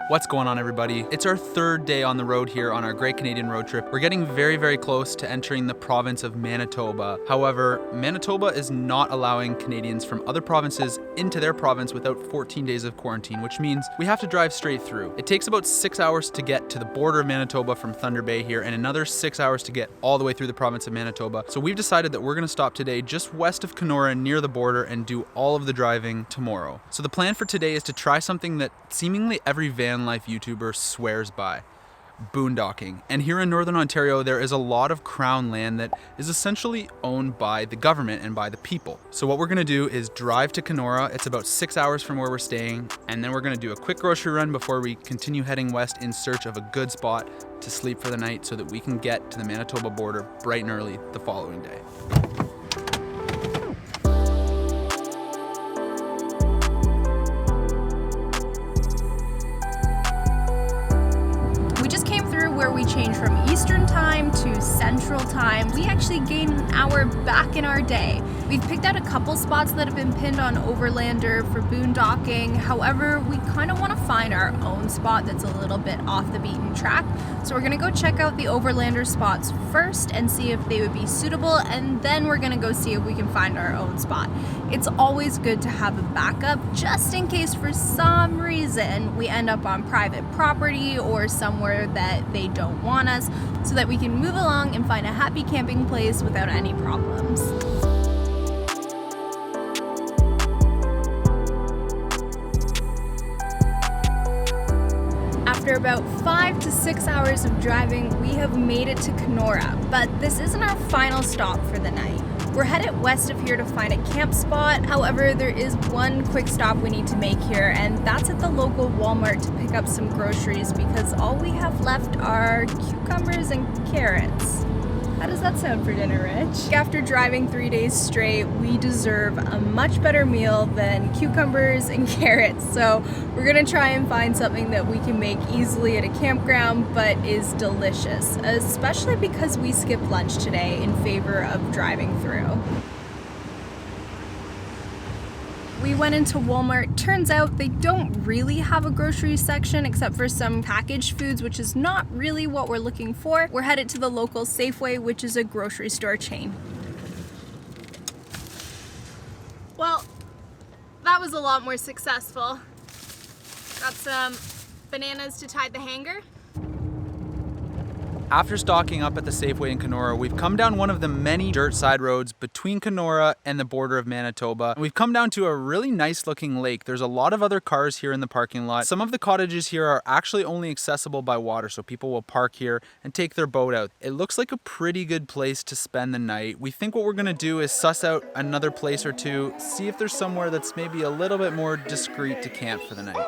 What's going on, everybody? It's our third day on the road here on our Great Canadian Road Trip. We're getting very, very close to entering the province of Manitoba. However, Manitoba is not allowing Canadians from other provinces into their province without 14 days of quarantine, which means we have to drive straight through. It takes about 6 hours to get to the border of Manitoba from Thunder Bay here, and another 6 hours to get all the way through the province of Manitoba. So we've decided that we're gonna stop today just west of Kenora near the border and do all of the driving tomorrow. So the plan for today is to try something that seemingly every van life YouTuber swears by: boondocking. And here in Northern Ontario, there is a lot of crown land that is essentially owned by the government and by the people. So what we're gonna do is drive to Kenora. It's about 6 hours from where we're staying, and then we're gonna do a quick grocery run before we continue heading west in search of a good spot to sleep for the night so that we can get to the Manitoba border bright and early the following day. Where we change from Eastern time to Central time. We actually gain an hour back in our day. We've picked out a couple spots that have been pinned on Overlander for boondocking. However, we kind of want to find our own spot that's a little bit off the beaten track. So we're going to go check out the Overlander spots first and see if they would be suitable, and then we're going to go see if we can find our own spot. It's always good to have a backup just in case for some reason we end up on private property or somewhere that they don't want us, so that we can move along and find a happy camping place without any problems. After about 5 to 6 hours of driving, we have made it to Kenora, but this isn't our final stop for the night. We're headed west of here to find a camp spot. However, there is one quick stop we need to make here, and that's at the local Walmart to pick up some groceries because all we have left are cucumbers and carrots. How does that sound for dinner, Rich? After driving 3 days straight, we deserve a much better meal than cucumbers and carrots. So we're gonna try and find something that we can make easily at a campground, but is delicious, especially because we skipped lunch today in favor of driving through. We went into Walmart. Turns out they don't really have a grocery section except for some packaged foods, which is not really what we're looking for. We're headed to the local Safeway, which is a grocery store chain. Well, that was a lot more successful. Got some bananas to tie the hanger. After stocking up at the Safeway in Kenora, we've come down one of the many dirt side roads between Kenora and the border of Manitoba. And we've come down to a really nice looking lake. There's a lot of other cars here in the parking lot. Some of the cottages here are actually only accessible by water, so people will park here and take their boat out. It looks like a pretty good place to spend the night. We think what we're gonna do is suss out another place or two, see if there's somewhere that's maybe a little bit more discreet to camp for the night.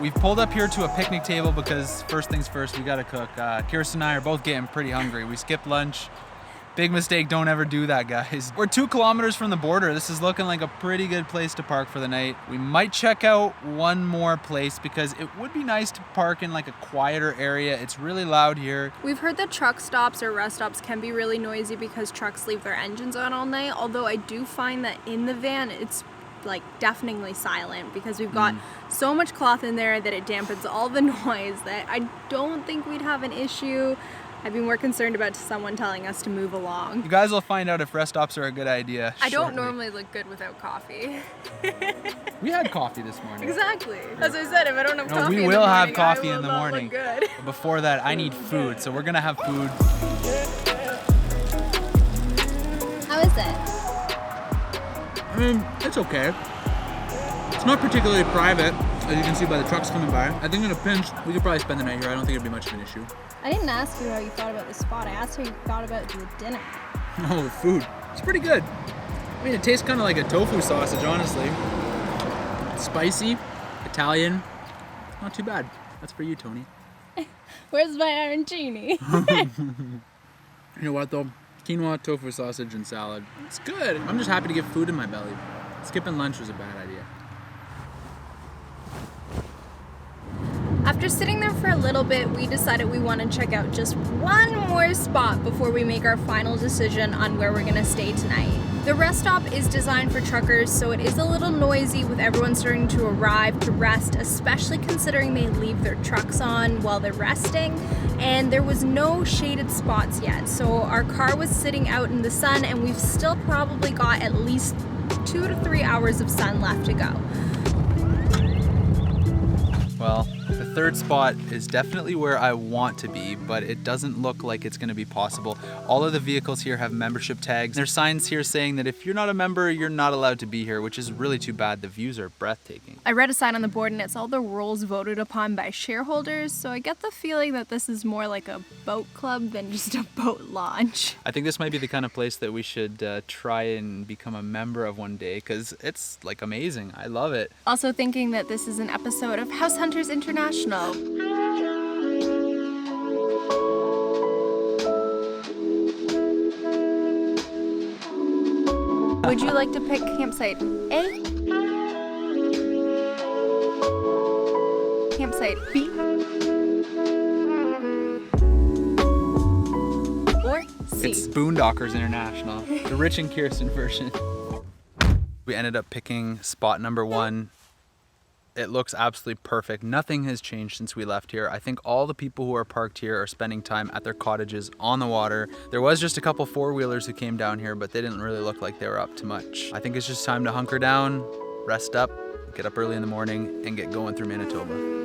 We've pulled up here to a picnic table because first things first, we gotta cook. Kirsten and I are both getting pretty hungry. We skipped lunch. Big mistake, don't ever do that, guys. We're 2 kilometers from the border. This is looking like a pretty good place to park for the night. We might check out one more place because it would be nice to park in like a quieter area. It's really loud here. We've heard that truck stops or rest stops can be really noisy because trucks leave their engines on all night, although I do find that in the van, it's like deafeningly silent because we've got so much cloth in there that it dampens all the noise that I don't think we'd have an issue. I'd be more concerned about someone telling us to move along. You guys will find out if rest stops are a good idea I don't shortly. normally look good without coffee. We had coffee this morning. Exactly. As I said, if I don't have coffee we in will the have morning, coffee I will in the not morning. look good. But before that, I need food, so we're gonna have food. How is it? I mean, it's okay. It's not particularly private, as you can see by the trucks coming by. I think in a pinch, we could probably spend the night here. I don't think it'd be much of an issue. I didn't ask you how you thought about the spot. I asked how you thought about the dinner. No, the food. It's pretty good. I mean, it tastes kind of like a tofu sausage, honestly. It's spicy, Italian. Not too bad. That's for you, Tony. Where's my arancini? You know what, though? Quinoa, tofu sausage, and salad. It's good. I'm just happy to get food in my belly. Skipping lunch was a bad idea. After sitting there for a little bit, we decided we want to check out just one more spot before we make our final decision on where we're gonna stay tonight. The rest stop is designed for truckers, so it is a little noisy with everyone starting to arrive to rest, especially considering they leave their trucks on while they're resting. And there was no shaded spots yet, so our car was sitting out in the sun, and we've still probably got at least 2 to 3 hours of sun left to go. Well, the third spot is definitely where I want to be, but it doesn't look like it's going to be possible. All of the vehicles here have membership tags. There's signs here saying that if you're not a member, you're not allowed to be here, which is really too bad. The views are breathtaking. I read a sign on the board and it's all the rules voted upon by shareholders, so I get the feeling that this is more like a boat club than just a boat launch. I think this might be the kind of place that we should try and become a member of one day, because it's like amazing. I love it. Also thinking that this is an episode of House Hunters International. Would you like to pick campsite A? Campsite B? Or C? It's Boondockers International, the Rich and Kirsten version. We ended up picking spot number 1. It looks absolutely perfect. Nothing has changed since we left here. I think all the people who are parked here are spending time at their cottages on the water. There was just a couple four-wheelers who came down here, but they didn't really look like they were up to much. I think it's just time to hunker down, rest up, get up early in the morning, and get going through Manitoba.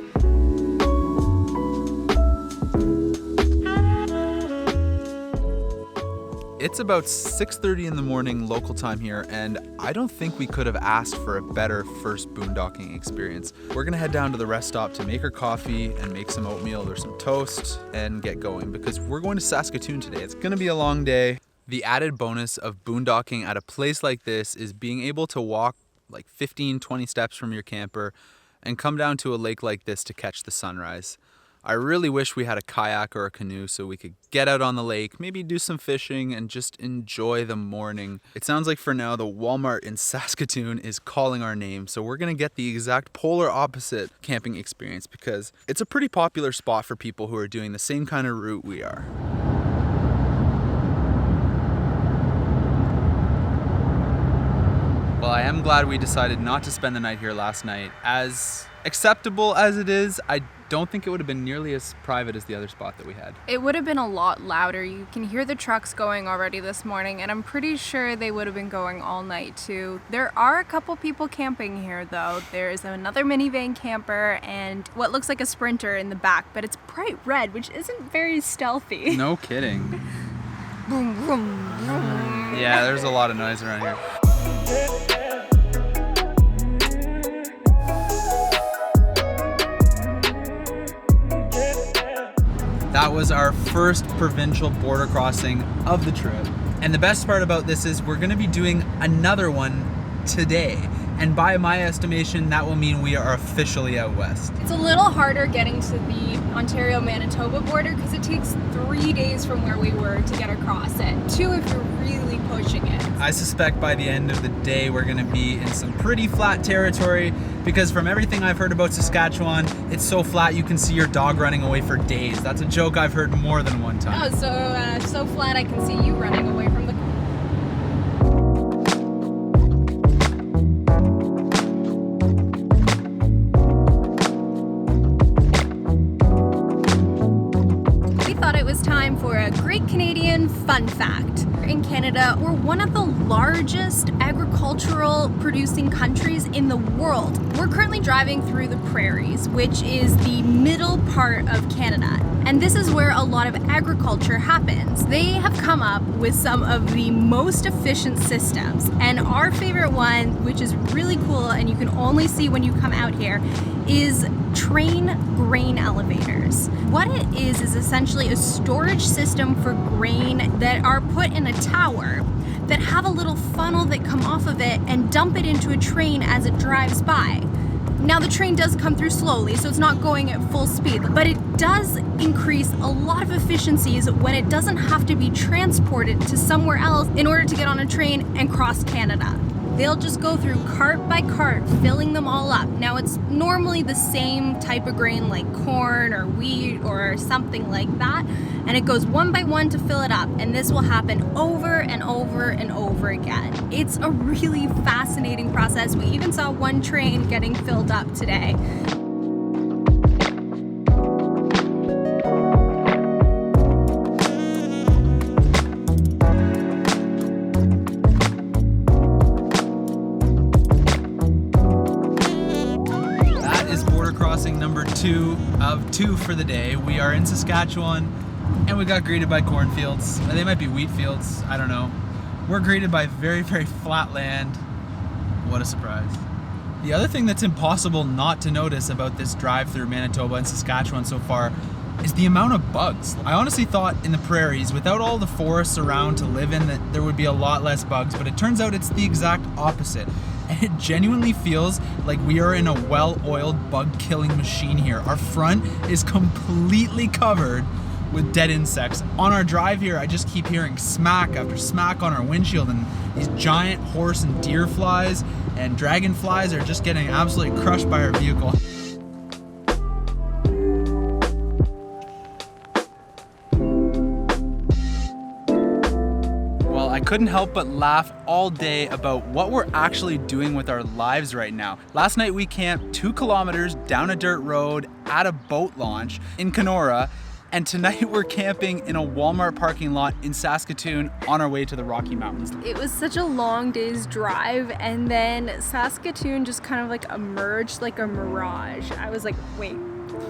It's about 6:30 in the morning local time here, and I don't think we could have asked for a better first boondocking experience. We're gonna head down to the rest stop to make our coffee and make some oatmeal or some toast and get going, because we're going to Saskatoon today. It's gonna be a long day. The added bonus of boondocking at a place like this is being able to walk like 15-20 steps from your camper and come down to a lake like this to catch the sunrise. I really wish we had a kayak or a canoe so we could get out on the lake, maybe do some fishing, and just enjoy the morning. It sounds like for now the Walmart in Saskatoon is calling our name, so we're gonna get the exact polar opposite camping experience, because it's a pretty popular spot for people who are doing the same kind of route we are. Well, I am glad we decided not to spend the night here last night. As acceptable as it is, I don't think it would have been nearly as private as the other spot that we had. It would have been a lot louder. You can hear the trucks going already this morning, and I'm pretty sure they would have been going all night too. There are a couple people camping here though. There's another minivan camper and what looks like a Sprinter in the back, but it's bright red, which isn't very stealthy. No kidding. Boom, boom, boom. Yeah, there's a lot of noise around here. That was our first provincial border crossing of the trip. And the best part about this is we're gonna be doing another one today. And by my estimation, that will mean we are officially out west. It's a little harder getting to the Ontario-Manitoba border because it takes 3 days from where we were to get across it. 2 if you're really pushing it. I suspect by the end of the day, we're gonna be in some pretty flat territory, because from everything I've heard about Saskatchewan, it's so flat you can see your dog running away for days. That's a joke I've heard more than one time. Oh, so flat I can see you running away from the... We thought it was time for a Great Canadian Fun Fact. In Canada, we're one of the largest agricultural producing countries in the world. We're currently driving through the prairies, which is the middle part of Canada. And this is where a lot of agriculture happens. They have come up with some of the most efficient systems. And our favorite one, which is really cool and you can only see when you come out here, is train grain elevators. What it is essentially a storage system for grain that are put in a tower that have a little funnel that come off of it and dump it into a train as it drives by. Now the train does come through slowly, so it's not going at full speed, but it does increase a lot of efficiencies when it doesn't have to be transported to somewhere else in order to get on a train and cross Canada. They'll just go through cart by cart, filling them all up. Now it's normally the same type of grain like corn or wheat or something like that, and it goes one by one to fill it up, and this will happen over and over and over again. It's a really fascinating process. We even saw one train getting filled up today. Crossing number 2 of 2 for the day. We are in Saskatchewan and we got greeted by cornfields. They might be wheat fields, I don't know. We're greeted by very, very flat land. What a surprise. The other thing that's impossible not to notice about this drive through Manitoba and Saskatchewan so far is the amount of bugs. I honestly thought in the prairies, without all the forests around to live in, that there would be a lot less bugs, but it turns out it's the exact opposite. And it genuinely feels like we are in a well-oiled bug-killing machine here. Our front is completely covered with dead insects. On our drive here, I just keep hearing smack after smack on our windshield, and these giant horse and deer flies and dragonflies are just getting absolutely crushed by our vehicle. I couldn't help but laugh all day about what we're actually doing with our lives right now. Last night we camped 2 kilometers down a dirt road at a boat launch in Kenora, and tonight we're camping in a Walmart parking lot in Saskatoon on our way to the Rocky Mountains. It was such a long day's drive, and then Saskatoon just kind of like emerged like a mirage. I was like, wait,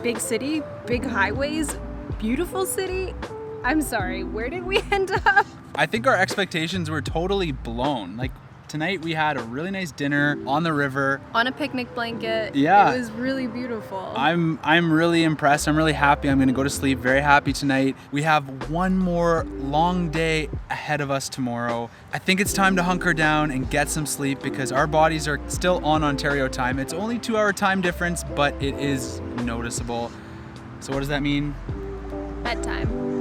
big city, big highways, beautiful city? I'm sorry, where did we end up? I think our expectations were totally blown. Like tonight we had a really nice dinner on the river. On a picnic blanket. Yeah. It was really beautiful. I'm really impressed. I'm really happy. I'm gonna go to sleep very happy tonight. We have one more long day ahead of us tomorrow. I think it's time to hunker down and get some sleep because our bodies are still on Ontario time. It's only 2-hour time difference, but it is noticeable. So what does that mean? Bedtime.